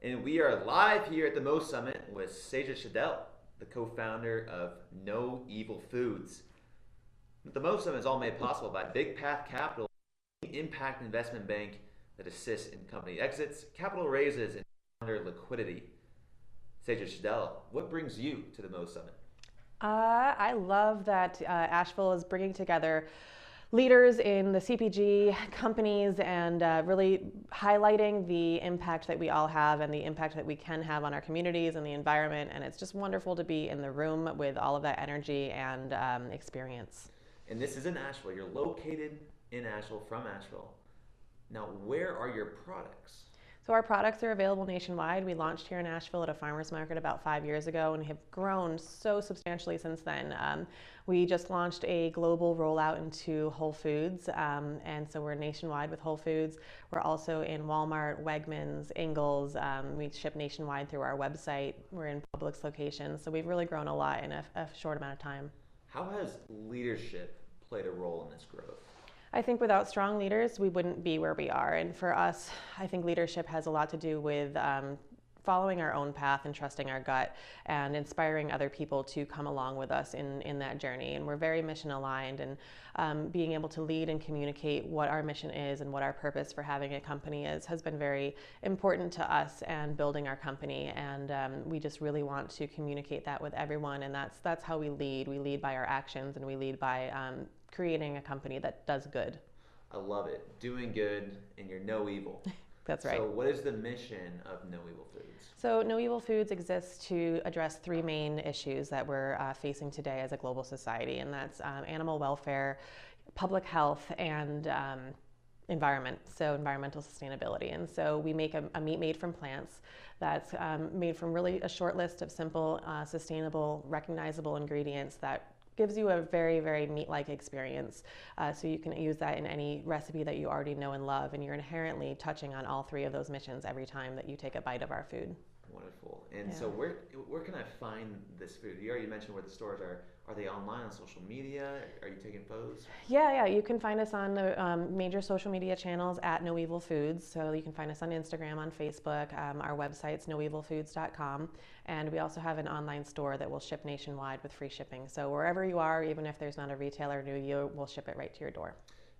And we are live here at the Mo Summit with Sadrah Schadel, the co-founder of No Evil Foods. The Mo Summit is all made possible by Big Path Capital, an impact investment bank that assists in company exits, capital raises, and founder liquidity. Sadrah Schadel, what brings you to the Mo Summit? I love that Asheville is bringing together leaders in the CPG companies and really highlighting the impact that we all have and the impact that we can have on our communities and the environment. And it's just wonderful to be in the room with all of that energy and experience. And this is in Asheville. You're located in Asheville, from Asheville. Now, where are your products? So our products are available nationwide. We launched here in Asheville at a farmer's market about 5 years ago and have grown so substantially since then. We just launched a global rollout into Whole Foods, and so we're nationwide with Whole Foods. We're also in Walmart, Wegmans, Ingles. We ship nationwide through our website. We're in Publix locations, so we've really grown a lot in a short amount of time. How has leadership played a role in this growth? I think without strong leaders, we wouldn't be where we are. And for us, I think leadership has a lot to do with following our own path and trusting our gut and inspiring other people to come along with us in that journey. And we're very mission aligned, and being able to lead and communicate what our mission is and what our purpose for having a company is has been very important to us and building our company. And we just really want to communicate that with everyone. And that's how we lead. We lead by our actions, and we lead by creating a company that does good. I love it. Doing good and you're no evil. That's right. So, what is the mission of No Evil Foods? So, No Evil Foods exists to address three main issues that we're facing today as a global society, and that's animal welfare, public health, and environment, so environmental sustainability. And so we make a meat made from plants that's made from really a short list of simple, sustainable, recognizable ingredients that gives you a very, very meat-like experience. So you can use that in any recipe that you already know and love, and you're inherently touching on all three of those missions every time that you take a bite of our food. Wonderful. And Yeah. so, where can I find this food? You already mentioned where the stores are. Are they online on social media? Are you taking photos? Yeah. You can find us on the major social media channels at No Evil Foods. So you can find us on Instagram, on Facebook. Our website's noevilfoods.com. And we also have an online store that will ship nationwide with free shipping. So wherever you are, even if there's not a retailer near you, we'll ship it right to your door.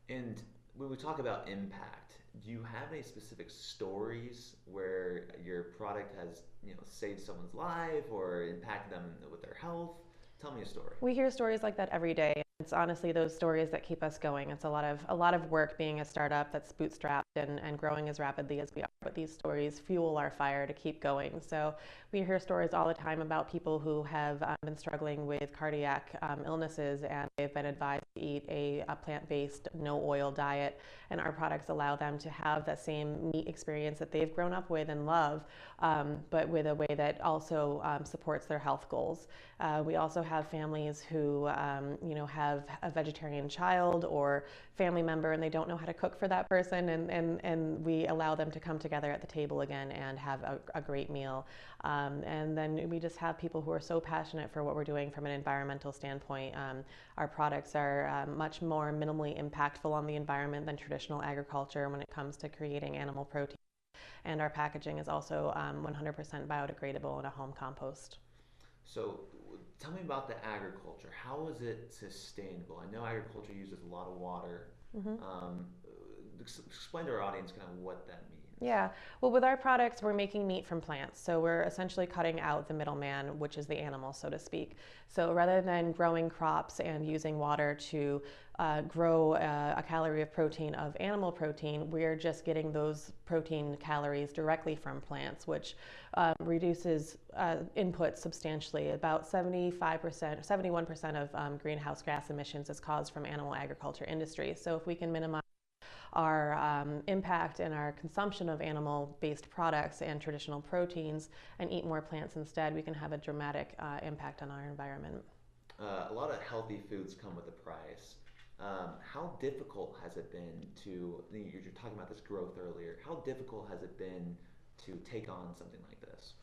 And when we talk about impact, do you have any specific stories where your product has, saved someone's life or impacted them with their health? Tell me a story. We hear stories like that every day. It's honestly those stories that keep us going. It's a lot of work being a startup that's bootstrapped and growing as rapidly as we are. But these stories fuel our fire to keep going. So we hear stories all the time about people who have been struggling with cardiac illnesses, and they've been advised to eat a plant-based, no-oil diet. And our products allow them to have that same meat experience that they've grown up with and love, but with a way that also supports their health goals. We also have families who, have a vegetarian child or family member, and they don't know how to cook for that person, and we allow them to come together at the table again and have a great meal. And then we just have people who are so passionate for what we're doing from an environmental standpoint. Our products are much more minimally impactful on the environment than traditional agriculture when it comes to creating animal protein. And our packaging is also 100% biodegradable in a home compost. So, tell me about the agriculture. How is it sustainable? I know agriculture uses a lot of water. Mm-hmm. Explain to our audience kind of what that means. Yeah, well, with our products, we're making meat from plants. So we're essentially cutting out the middleman, which is the animal, so to speak. So rather than growing crops and using water to grow a calorie of protein of animal protein, we're just getting those protein calories directly from plants, which reduces input substantially. About 75%, 71% of greenhouse gas emissions is caused from animal agriculture industry. So if we can minimize our impact and our consumption of animal-based products and traditional proteins and eat more plants instead, we can have a dramatic impact on our environment. A lot of healthy foods come with a price. How difficult has it been you're talking about this growth earlier, how difficult has it been to take on something like this?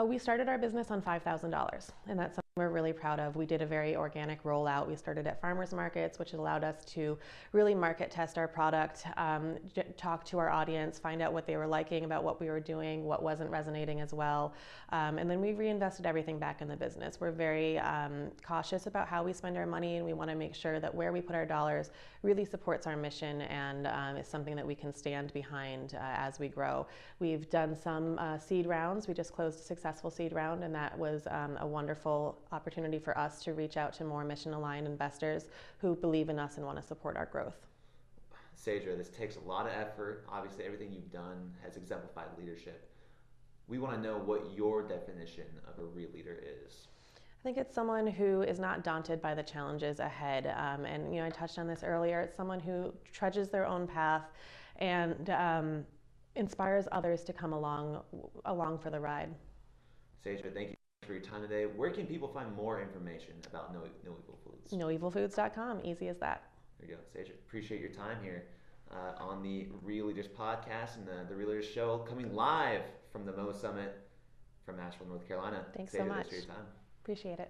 We started our business on $5,000, and that's we're really proud of. We did a very organic rollout. We started at farmers markets, which allowed us to really market test our product, talk to our audience, find out what they were liking about what we were doing, what wasn't resonating as well. And then we reinvested everything back in the business. We're very cautious about how we spend our money, and we want to make sure that where we put our dollars really supports our mission and is something that we can stand behind as we grow. We've done some seed rounds. We just closed a successful seed round, and that was a wonderful opportunity for us to reach out to more mission-aligned investors who believe in us and want to support our growth. Sadrah, this takes a lot of effort. Obviously, everything you've done has exemplified leadership. We want to know what your definition of a real leader is. I think it's someone who is not daunted by the challenges ahead. And I touched on this earlier. It's someone who trudges their own path and inspires others to come along for the ride. Sadrah, thank you for your time today. Where can people find more information about No Evil Foods? NoEvilFoods.com, easy as that. There you go, Sadrah. Appreciate your time here on the Real Leaders Podcast and the Real Leaders Show, coming live from the Mo Summit from Asheville, North Carolina. Thanks Sadrah, so much. Thanks for your time. Appreciate it.